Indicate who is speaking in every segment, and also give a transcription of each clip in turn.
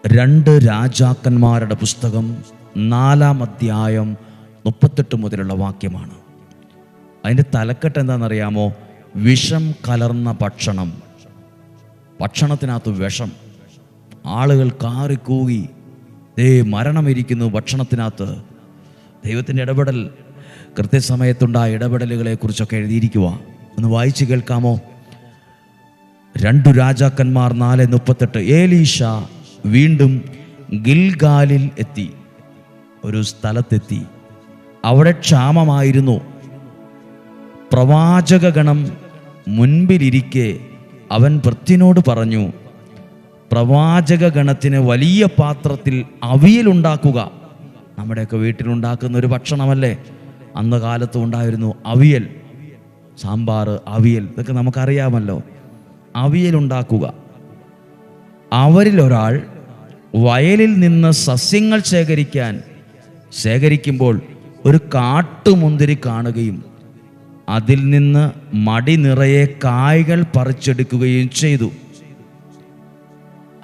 Speaker 1: 2 രാജാക്കന്മാരുടെ പുസ്തകം 4-ാം അധ്യായം 38 മുതലുള്ള വാക്യമാണ്. അതിൻ്റെ തലക്കെട്ട് എന്താണെന്നറിയാമോ? വിഷം കലർന്ന ഭക്ഷണം. ഭക്ഷണത്തിനകത്ത് വിഷം. ആളുകൾ കാറിക്കൂകി, മരണമിരിക്കുന്നു ഭക്ഷണത്തിനകത്ത്. ദൈവത്തിൻ്റെ ഇടപെടൽ, കൃത്യസമയത്തുണ്ടായ ഇടപെടലുകളെക്കുറിച്ചൊക്കെ എഴുതിയിരിക്കുക. ഒന്ന് വായിച്ച് കേൾക്കാമോ? 2 രാജാക്കന്മാർ 4:38. ഏലീശ വീണ്ടും ഗിൽഗാലിൽ എത്തി. ഒരു സ്ഥലത്തെത്തി. അവിടെ ക്ഷാമമായിരുന്നു. പ്രവാചകഗണം മുൻപിലിരിക്കെ അവൻ ഭൃത്യനോട് പറഞ്ഞു, പ്രവാചകഗണത്തിന് വലിയ പാത്രത്തിൽ അവിയലുണ്ടാക്കുക. നമ്മുടെയൊക്കെ വീട്ടിലുണ്ടാക്കുന്ന ഒരു ഭക്ഷണമല്ലേ അന്ന് കാലത്തും ഉണ്ടായിരുന്നു അവിയൽ. സാമ്പാർ, അവിയൽ, ഇതൊക്കെ നമുക്കറിയാമല്ലോ. അവിയലുണ്ടാക്കുക. അവരിൽ ഒരാൾ വയലിൽ നിന്ന് സസ്യങ്ങൾ ശേഖരിക്കുമ്പോൾ ഒരു കാട്ടുമുന്തിരി കാണുകയും അതിൽ നിന്ന് മടി നിറയെ കായ്കൾ പറിച്ചെടുക്കുകയും ചെയ്തു.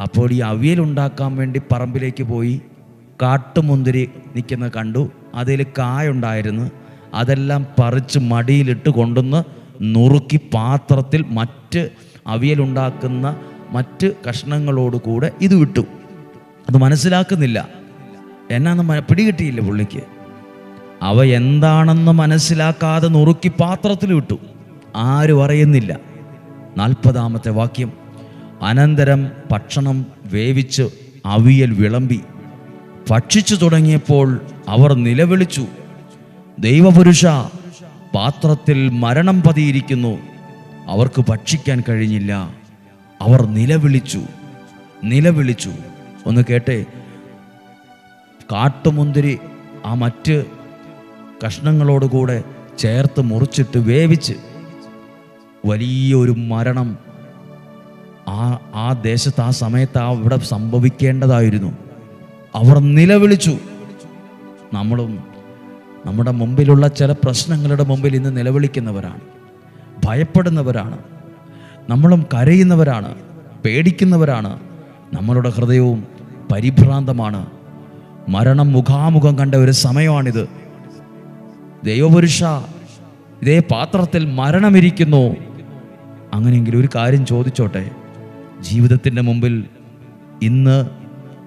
Speaker 1: അപ്പോൾ ഈ അവിയൽ ഉണ്ടാക്കാൻ വേണ്ടി പറമ്പിലേക്ക് പോയി കാട്ടുമുന്തിരി നിൽക്കുന്ന കണ്ടു. അതിൽ കായുണ്ടായിരുന്നു. അതെല്ലാം പറിച്ച് മടിയിലിട്ട് കൊണ്ടുവന്ന് നുറുക്കി പാത്രത്തിൽ മറ്റ് അവിയലുണ്ടാക്കുന്ന മറ്റ് കഷ്ണങ്ങളോടുകൂടെ ഇത് വിട്ടു. അത് മനസ്സിലാക്കുന്നില്ല. എന്നാന്ന് പിടികിട്ടിയില്ല പുള്ളിക്ക്. അവ എന്താണെന്ന് മനസ്സിലാക്കാതെ നുറുക്കി പാത്രത്തിൽ വിട്ടു. ആരും അറിയുന്നില്ല. 40-ാമത്തെ വാക്യം. അനന്തരം ഭക്ഷണം വേവിച്ച് അവിയൽ വിളമ്പി. ഭക്ഷിച്ചു തുടങ്ങിയപ്പോൾ അവർ നിലവിളിച്ചു, ദൈവപുരുഷ, പാത്രത്തിൽ മരണം പതിയിരിക്കുന്നു. അവർക്ക് ഭക്ഷിക്കാൻ കഴിഞ്ഞില്ല. അവർ നിലവിളിച്ചു. ഒന്ന് കേട്ടെ. കാട്ടുമുന്തിരി ആ മറ്റ് കഷ്ണങ്ങളോടുകൂടെ ചേർത്ത് മുറിച്ചിട്ട് വേവിച്ച് വലിയൊരു മരണം ആ ദേശത്ത് ആ സമയത്ത് ഇവിടെ സംഭവിക്കേണ്ടതായിരുന്നു. അവർ നിലവിളിച്ചു. നമ്മളും നമ്മുടെ മുമ്പിലുള്ള ചില പ്രശ്നങ്ങളുടെ മുമ്പിൽ ഇന്ന് നിലവിളിക്കുന്നവരാണ്, ഭയപ്പെടുന്നവരാണ്. നമ്മളും കരയുന്നവരാണ്, പേടിക്കുന്നവരാണ്. നമ്മളുടെ ഹൃദയവും പരിഭ്രാന്തമാണ്. മരണം മുഖാമുഖം കണ്ട ഒരു സമയമാണിത്. ദൈവപുരുഷ, ഇതേ പാത്രത്തിൽ മരണമിരിക്കുന്നു. അങ്ങനെയെങ്കിൽ ഒരു കാര്യം ചോദിച്ചോട്ടെ. ജീവിതത്തിൻ്റെ മുമ്പിൽ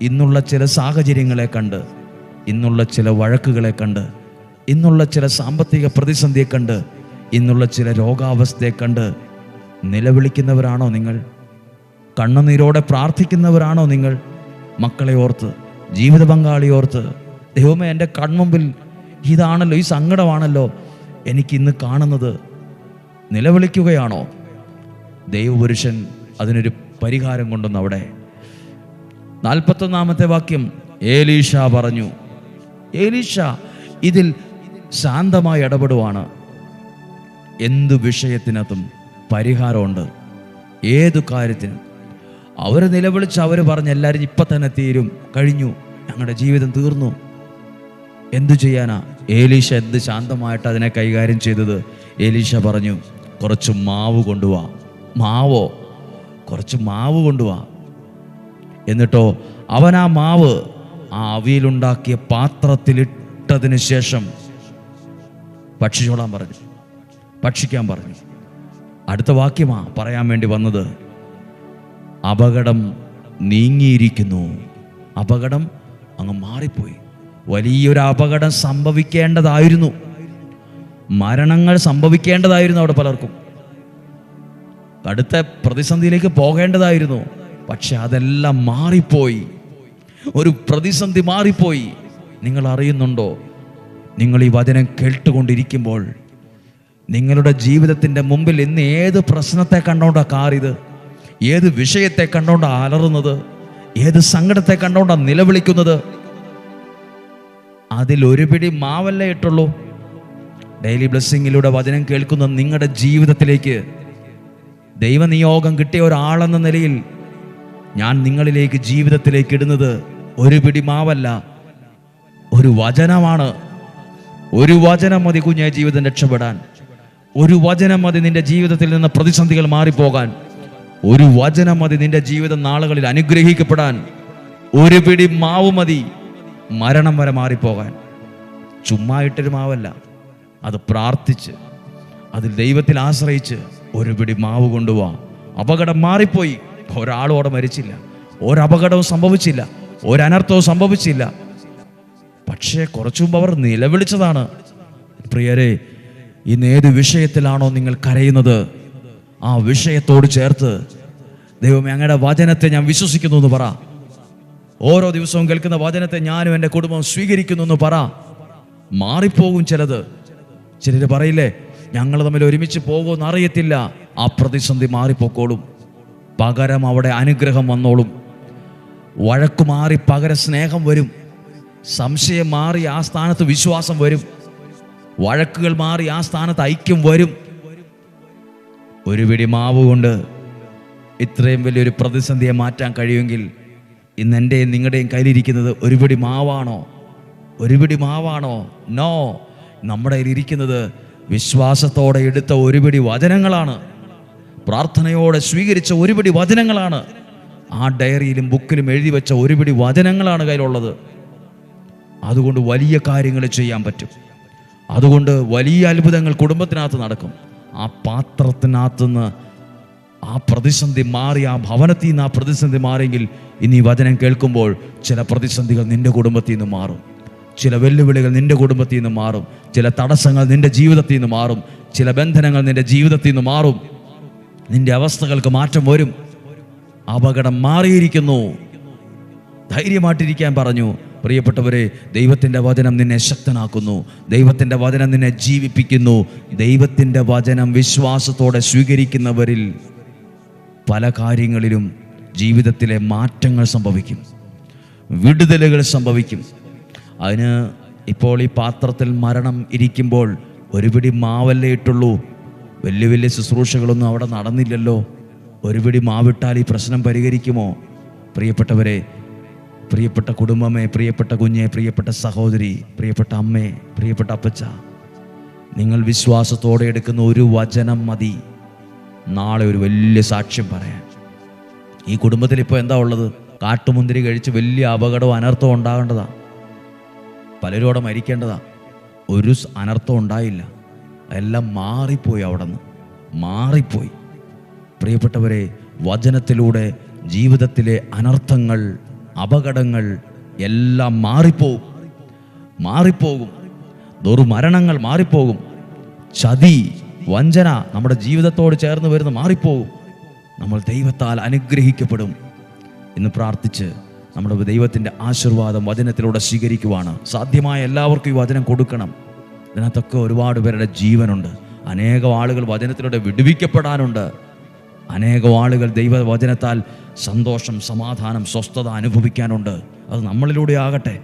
Speaker 1: ഇന്നുള്ള ചില സാഹചര്യങ്ങളെ കണ്ട്, ഇന്നുള്ള ചില വഴക്കുകളെ കണ്ട്, ഇന്നുള്ള ചില സാമ്പത്തിക പ്രതിസന്ധിയെ കണ്ട്, ഇന്നുള്ള ചില രോഗാവസ്ഥയെ കണ്ട് നിലവിളിക്കുന്നവരാണോ നിങ്ങൾ? കണ്ണുനീരോടെ പ്രാർത്ഥിക്കുന്നവരാണോ നിങ്ങൾ? മക്കളെ ഓർത്ത്, ജീവിത പങ്കാളിയോർത്ത്, ദൈവമേ, എൻ്റെ കൺമുമ്പിൽ ഇതാണല്ലോ, ഈ സങ്കടമാണല്ലോ എനിക്കിന്ന് കാണുന്നത്, നിലവിളിക്കുകയാണോ? ദൈവപുരുഷൻ അതിനൊരു പരിഹാരം കൊണ്ടുവന്നു. അവിടെ 41-ാമത്തെ വാക്യം. ഏലീശ പറഞ്ഞു. ഏലീശ ഇതിൽ ശാന്തമായി ഇടപെടുവാണ്. എന്തു വിഷയത്തിനകത്തും പരിഹാരമുണ്ട്, ഏതു കാര്യത്തിനും. അവർ നിലവിളിച്ച് അവർ പറഞ്ഞ് എല്ലാവരും ഇപ്പം തന്നെ തീരും, കഴിഞ്ഞു, ഞങ്ങളുടെ ജീവിതം തീർന്നു. എന്തു ചെയ്യാനാ? ഏലീശ എന്ത് ശാന്തമായിട്ട് അതിനെ കൈകാര്യം ചെയ്തത്. ഏലീശ പറഞ്ഞു, കുറച്ച് മാവ് കൊണ്ടുവാ. കുറച്ച് മാവ് കൊണ്ടുവാ. എന്നിട്ടോ അവൻ ആ മാവ് ആ അവിയലുണ്ടാക്കിയ പാത്രത്തിലിട്ടതിന് ശേഷം ഭക്ഷിക്കാൻ പറഞ്ഞു. അടുത്ത വാക്യമാ പറയാൻ വേണ്ടി വന്നത്. അപകടം നീങ്ങിയിരിക്കുന്നു. അപകടം അങ്ങ് മാറിപ്പോയി. വലിയൊരു അപകടം സംഭവിക്കേണ്ടതായിരുന്നു. മരണങ്ങൾ സംഭവിക്കേണ്ടതായിരുന്നു അവിടെ പലർക്കും. അടുത്ത പ്രതിസന്ധിയിലേക്ക് പോകേണ്ടതായിരുന്നു. പക്ഷെ അതെല്ലാം മാറിപ്പോയി. ഒരു പ്രതിസന്ധി മാറിപ്പോയി. നിങ്ങൾ അറിയുന്നുണ്ടോ? നിങ്ങൾ ഈ വചനം കേട്ടുകൊണ്ടിരിക്കുമ്പോൾ നിങ്ങളുടെ ജീവിതത്തിൻ്റെ മുമ്പിൽ ഇന്ന് ഏത് പ്രശ്നത്തെ കണ്ടോണ്ടാണ് കാറിയത്? ഏത് വിഷയത്തെ കണ്ടോണ്ടാണ് അലറുന്നത്? ഏത് സങ്കടത്തെ കണ്ടോണ്ടാണ് നിലവിളിക്കുന്നത്? അതിലൊരു പിടി മാവല്ലേ ഇട്ടുള്ളൂ. ഡെയിലി ബ്ലെസ്സിങ്ങിലൂടെ വചനം കേൾക്കുന്ന നിങ്ങളുടെ ജീവിതത്തിലേക്ക് ദൈവനിയോഗം കിട്ടിയ ഒരാളെന്ന നിലയിൽ ഞാൻ നിങ്ങളിലേക്ക് ജീവിതത്തിലേക്ക് ഇടുന്നത് ഒരു പിടി മാവല്ല, ഒരു വചനമാണ്. ഒരു വചനം മതി കുഞ്ഞെ ജീവിതം രക്ഷപ്പെടാൻ. ഒരു വചനം മതി നിന്റെ ജീവിതത്തിൽ നിന്ന് പ്രതിസന്ധികൾ മാറിപ്പോകാൻ. ഒരു വചനം മതി നിന്റെ ജീവിതം നാളുകളിൽ അനുഗ്രഹിക്കപ്പെടാൻ. ഒരു പിടി മാവ് മതി മരണം വരെ മാറിപ്പോകാൻ. ചുമ്മാ ഇട്ടൊരു മാവല്ല, അത് പ്രാർത്ഥിച്ച് അതിൽ ദൈവത്തിൽ ആശ്രയിച്ച് ഒരു പിടി മാവ് കൊണ്ടുപോവാ. അപകടം മാറിപ്പോയി. ഒരാളോടെ മരിച്ചില്ല, ഒരപകടവും സംഭവിച്ചില്ല, ഒരനർത്ഥവും സംഭവിച്ചില്ല. പക്ഷേ കുറച്ചു മുമ്പ് അവർ നിലവിളിച്ചതാണ്. പ്രിയരെ, ഇന്ന് ഏത് വിഷയത്തിലാണോ നിങ്ങൾ കരയുന്നത്, ആ വിഷയത്തോട് ചേർത്ത് ദൈവമേ അങ്ങയുടെ വചനത്തെ ഞാൻ വിശ്വസിക്കുന്നു എന്ന് പറ. ഓരോ ദിവസവും കേൾക്കുന്ന വചനത്തെ ഞാനും എൻ്റെ കുടുംബവും സ്വീകരിക്കുന്നു എന്ന് പറ. മാറിപ്പോകും ചിലത്. ചിലർ പറയില്ലേ, ഞങ്ങൾ തമ്മിൽ ഒരുമിച്ച് പോകുമെന്ന് അറിയത്തില്ല. ആ പ്രതിസന്ധി മാറിപ്പോക്കോളും. പകരം അവിടെ അനുഗ്രഹം വന്നോളും. വഴക്കു മാറി പകരം സ്നേഹം വരും. സംശയം മാറി ആ സ്ഥാനത്ത് വിശ്വാസം വരും. വഴക്കുകൾ മാറി ആ സ്ഥാനത്ത് ഐക്യം വരും. ഒരു പിടി മാവ് കൊണ്ട് ഇത്രയും വലിയൊരു പ്രതിസന്ധിയെ മാറ്റാൻ കഴിയുമെങ്കിൽ ഇന്ന് എൻ്റെയും നിങ്ങളുടെയും കയ്യിലിരിക്കുന്നത് ഒരു പിടി മാവാണോ? ഒരു പിടി മാവാണോ? നോ. നമ്മുടെ കയ്യിലിരിക്കുന്നത് വിശ്വാസത്തോടെ എടുത്ത ഒരു പിടി വചനങ്ങളാണ്. പ്രാർത്ഥനയോടെ സ്വീകരിച്ച ഒരു പിടി വചനങ്ങളാണ്. ആ ഡയറിയിലും ബുക്കിലും എഴുതി വെച്ച ഒരു പിടി വചനങ്ങളാണ് കയ്യിലുള്ളത്. അതുകൊണ്ട് വലിയ കാര്യങ്ങൾ ചെയ്യാൻ പറ്റും. അതുകൊണ്ട് വലിയ അത്ഭുതങ്ങൾ കുടുംബത്തിനകത്ത് നടക്കും. ആ പാത്രത്തിനകത്തുനിന്ന് ആ പ്രതിസന്ധി മാറി, ആ ഭവനത്തിൽ നിന്ന് ആ പ്രതിസന്ധി മാറിയെങ്കിൽ ഇനി ഈ വചനം കേൾക്കുമ്പോൾ ചില പ്രതിസന്ധികൾ നിന്റെ കുടുംബത്തിൽ നിന്ന് മാറും. ചില വെല്ലുവിളികൾ നിന്റെ കുടുംബത്തിൽ നിന്ന് മാറും. ചില തടസ്സങ്ങൾ നിന്റെ ജീവിതത്തിൽ നിന്ന് മാറും. ചില ബന്ധനങ്ങൾ നിന്റെ ജീവിതത്തിൽ നിന്ന് മാറും. നിന്റെ അവസ്ഥകൾക്ക് മാറ്റം വരും. അപകടം മാറിയിരിക്കുന്നു. ധൈര്യമായിട്ടിരിക്കാൻ പറഞ്ഞു. പ്രിയപ്പെട്ടവരെ, ദൈവത്തിൻ്റെ വചനം നിന്നെ ശക്തനാക്കുന്നു. ദൈവത്തിൻ്റെ വചനം നിന്നെ ജീവിപ്പിക്കുന്നു. ദൈവത്തിൻ്റെ വചനം വിശ്വാസത്തോടെ സ്വീകരിക്കുന്നവരിൽ പല കാര്യങ്ങളിലും ജീവിതത്തിലെ മാറ്റങ്ങൾ സംഭവിക്കും, വിടുതലുകൾ സംഭവിക്കും. അതിന് ഇപ്പോൾ ഈ പാത്രത്തിൽ മരണം ഇരിക്കുമ്പോൾ ഒരു പിടി മാവല്ലേ ഇട്ടുള്ളൂ. വലിയ വലിയ ശുശ്രൂഷകളൊന്നും അവിടെ നടന്നില്ലല്ലോ. ഒരു പിടി മാവിട്ടാൽ ഈ പ്രശ്നം പരിഹരിക്കുമോ? പ്രിയപ്പെട്ടവരെ, പ്രിയപ്പെട്ട കുടുംബമേ, പ്രിയപ്പെട്ട കുഞ്ഞെ, പ്രിയപ്പെട്ട സഹോദരി, പ്രിയപ്പെട്ട അമ്മേ, പ്രിയപ്പെട്ട അപ്പച്ച, നിങ്ങൾ വിശ്വാസത്തോടെ എടുക്കുന്ന ഒരു വചനം മതി നാളെ ഒരു വലിയ സാക്ഷ്യം പറയാൻ. ഈ കുടുംബത്തിൽ ഇപ്പോൾ എന്താ ഉള്ളത്? കാട്ടുമുന്തിരി കഴിച്ച് വലിയ അപകടവും അനർത്ഥവും ഉണ്ടാകേണ്ടതാ. പലരോടെ മരിക്കേണ്ടതാ. ഒരു അനർത്ഥം ഉണ്ടായില്ല. എല്ലാം മാറിപ്പോയി. അവിടെ നിന്ന് മാറിപ്പോയി. പ്രിയപ്പെട്ടവരെ, വചനത്തിലൂടെ ജീവിതത്തിലെ അനർത്ഥങ്ങൾ, അപകടങ്ങൾ എല്ലാം മാറിപ്പോകും. ദുർമരണങ്ങൾ മാറിപ്പോകും. ചതി, വഞ്ചന നമ്മുടെ ജീവിതത്തോട് ചേർന്ന് വരുന്ന മാറിപ്പോകും. നമ്മൾ ദൈവത്താൽ അനുഗ്രഹിക്കപ്പെടും. ഇന്ന് പ്രാർത്ഥിച്ച് നമ്മുടെ ദൈവത്തിൻ്റെ ആശീർവാദം വചനത്തിലൂടെ സ്വീകരിക്കുവാണ്. സാധ്യമായ എല്ലാവർക്കും ഈ വചനം കൊടുക്കണം. ഇതിനകത്തൊക്കെ ഒരുപാട് പേരുടെ ജീവനുണ്ട്. അനേകം ആളുകൾ വചനത്തിലൂടെ വിടുവിക്കപ്പെടാനുണ്ട്. അനേകം ആളുകൾ ദൈവവചനത്താൽ സന്തോഷം, സമാധാനം, സ്വസ്ഥത അനുഭവിക്കാനുണ്ട്. അത് നമ്മളിലൂടെ ആകട്ടെ.